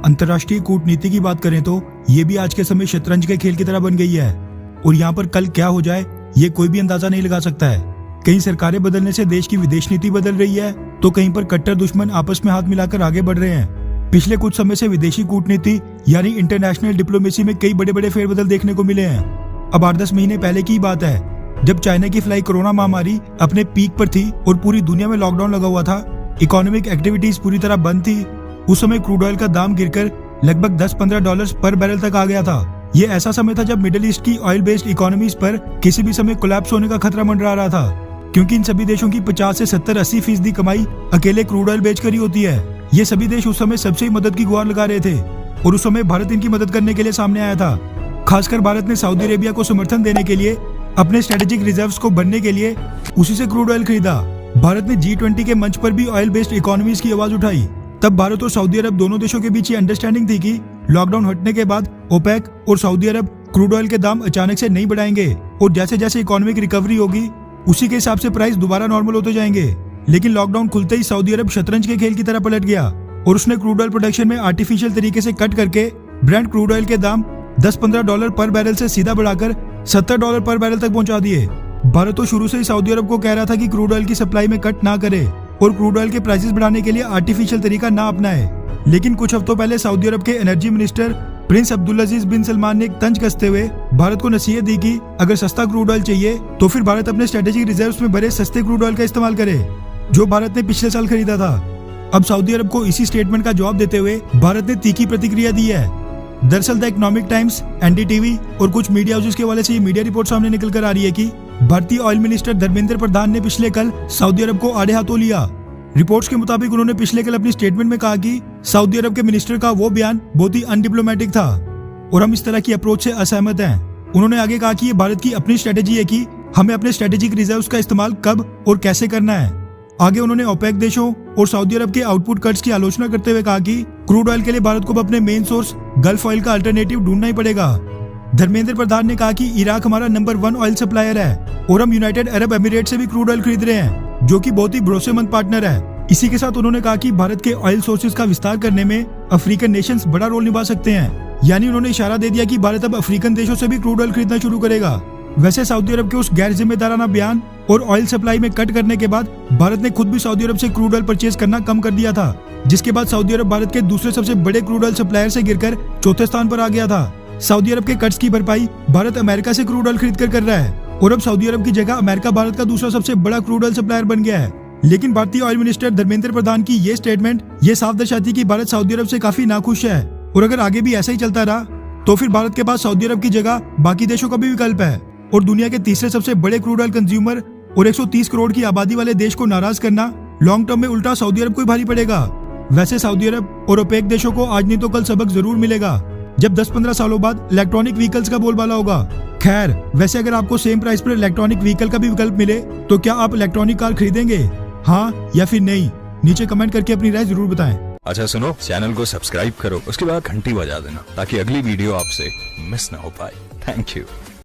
अंतर्राष्ट्रीय कूटनीति की बात करें तो ये भी आज के समय शतरंज के खेल की तरह बन गई है और यहाँ पर कल क्या हो जाए ये कोई भी अंदाजा नहीं लगा सकता है। कहीं सरकारें बदलने से देश की विदेश नीति बदल रही है तो कहीं पर कट्टर दुश्मन आपस में हाथ मिलाकर आगे बढ़ रहे हैं। पिछले कुछ समय से विदेशी कूटनीति यानी इंटरनेशनल डिप्लोमेसी में कई बड़े बड़े फेरबदल देखने को मिले हैं। अब 8-10 महीने पहले की बात है जब चाइना की फ्लाई कोरोना महामारी अपने पीक पर थी और पूरी दुनिया में लॉकडाउन लगा हुआ था, इकोनॉमिक एक्टिविटीज पूरी तरह बंद थी। उस समय क्रूड ऑयल का दाम गिरकर लगभग $10-15 पर बैरल तक आ गया था। ये ऐसा समय था जब मिडिल ईस्ट की ऑयल बेस्ड इकोनॉमीज पर किसी भी समय कोलैप्स होने का खतरा मंडरा रहा था, क्योंकि इन सभी देशों की 50 से 70-80% कमाई अकेले क्रूड ऑयल बेचकर ही होती है। ये सभी देश उस समय सबसे मदद की गुहार लगा रहे थे और उस समय भारत इनकी मदद करने के लिए सामने आया था। खासकर भारत ने सऊदी अरेबिया को समर्थन देने के लिए अपने स्ट्रेटेजिक रिजर्व्स को भरने के लिए उसी से क्रूड ऑयल खरीदा। भारत ने G20 के मंच पर भी ऑयल बेस्ड इकोनॉमीज की आवाज उठाई। तब भारत और सऊदी अरब दोनों देशों के बीच ये अंडरस्टैंडिंग थी कि लॉकडाउन हटने के बाद ओपेक और सऊदी अरब क्रूड ऑयल के दाम अचानक से नहीं बढ़ाएंगे और जैसे जैसे इकोनॉमिक रिकवरी होगी उसी के हिसाब से प्राइस दोबारा नॉर्मल होते जाएंगे। लेकिन लॉकडाउन खुलते ही सऊदी अरब शतरंज के खेल की तरह पलट गया और उसने क्रूड ऑयल प्रोडक्शन में आर्टिफिशियल तरीके से कट करके ब्रेंट क्रूड ऑयल के दाम $10-15 पर बैरल से सीधा बढ़ाकर $70 पर बैरल तक पहुंचा दिए। भारत तो शुरू से ही सऊदी अरब को कह रहा था कि क्रूड ऑयल की सप्लाई में कट ना करे और क्रूड ऑयल के प्राइसेस बढ़ाने के लिए आर्टिफिशियल तरीका ना अपनाए। लेकिन कुछ हफ्तों पहले सऊदी अरब के एनर्जी मिनिस्टर प्रिंस अब्दुल्लाजीज बिन सलमान ने एक तंज कसते हुए भारत को नसीहत दी कि अगर सस्ता क्रूड ऑयल चाहिए तो फिर भारत अपने स्ट्रेटेजिक रिजर्व्स में भरे सस्ते क्रूड ऑयल का इस्तेमाल करे, जो भारत ने पिछले साल खरीदा था। अब सऊदी अरब को इसी स्टेटमेंट का जवाब देते हुए भारत ने तीखी प्रतिक्रिया दी है। दरअसल द इकोनॉमिक टाइम्स, एनडीटीवी और कुछ मीडिया हाउसेस के हवाले से ये मीडिया रिपोर्ट सामने निकल कर आ रही है कि भारतीय ऑयल मिनिस्टर धर्मेंद्र प्रधान ने पिछले कल सऊदी अरब को आड़े हाथों लिया। रिपोर्ट्स के मुताबिक उन्होंने पिछले कल अपनी स्टेटमेंट में कहा कि सऊदी अरब के मिनिस्टर का वो बयान बहुत ही अनडिप्लोमेटिक था और हम इस तरह की अप्रोच से असहमत हैं। उन्होंने आगे कहा कि ये भारत की अपनी स्ट्रेटेजी है कि हमें अपने स्ट्रेटेजिक रिजर्व्स का इस्तेमाल कब और कैसे करना है। आगे उन्होंने ओपेक देशों और सऊदी अरब के आउटपुट कट्स की आलोचना करते हुए कहा कि क्रूड ऑयल के लिए भारत को अपने मेन सोर्स गल्फ ऑयल का अल्टरनेटिव ढूंढना ही पड़ेगा। धर्मेंद्र प्रधान ने कहा कि इराक हमारा नंबर 1 ऑयल सप्लायर है और हम यूनाइटेड अरब एमिरेट से भी क्रूड ऑयल खरीद रहे हैं, जो कि बहुत ही भरोसेमंद पार्टनर है। इसी के साथ उन्होंने कहा कि भारत के ऑयल सोर्सेज का विस्तार करने में अफ्रीकन नेशंस बड़ा रोल निभा सकते हैं। यानी उन्होंने इशारा दे दिया कि भारत अब अफ्रीकन देशों से भी क्रूड ऑयल खरीदना शुरू करेगा। वैसे सऊदी अरब के उस गैर जिम्मेदाराना बयान और ऑयल सप्लाई में कट करने के बाद भारत ने खुद भी सऊदी अरब से क्रूड ऑयल परचेज करना कम कर दिया था, जिसके बाद सऊदी अरब भारत के दूसरे सबसे बड़े क्रूड ऑयल सप्लायर से गिरकर चौथे स्थान पर आ गया था। सऊदी अरब के कट्स की भरपाई भारत अमेरिका से क्रूड ऑयल खरीद कर रहा है और अब सऊदी अरब की जगह अमेरिका भारत का दूसरा सबसे बड़ा क्रूड ऑयल सप्लायर बन गया है। लेकिन भारतीय ऑयल मिनिस्टर धर्मेंद्र प्रधान की ये स्टेटमेंट ये साफ दर्शाती कि भारत सऊदी अरब से काफी नाखुश है और अगर आगे भी ऐसा ही चलता रहा तो फिर भारत के पास सऊदी अरब की जगह बाकी देशों का भी विकल्प है और दुनिया के तीसरे सबसे बड़े क्रूड ऑयल कंज्यूमर और 130 करोड़ की आबादी वाले देश को नाराज करना लॉन्ग टर्म में उल्टा सऊदी अरब को ही भारी पड़ेगा। वैसे सऊदी अरब और ओपेक देशों को आज नहीं तो कल सबक जरूर मिलेगा जब 10-15 सालों बाद इलेक्ट्रॉनिक व्हीकल्स का बोलबाला होगा। खैर, वैसे अगर आपको सेम प्राइस पर इलेक्ट्रॉनिक व्हीकल का भी विकल्प मिले तो क्या आप इलेक्ट्रॉनिक कार खरीदेंगे, हाँ या फिर नहीं? नीचे कमेंट करके अपनी राय जरूर बताएं। अच्छा सुनो, चैनल को सब्सक्राइब करो, उसके बाद घंटी बजा देना ताकि अगली वीडियो आपसे मिस ना हो पाए। Thank you.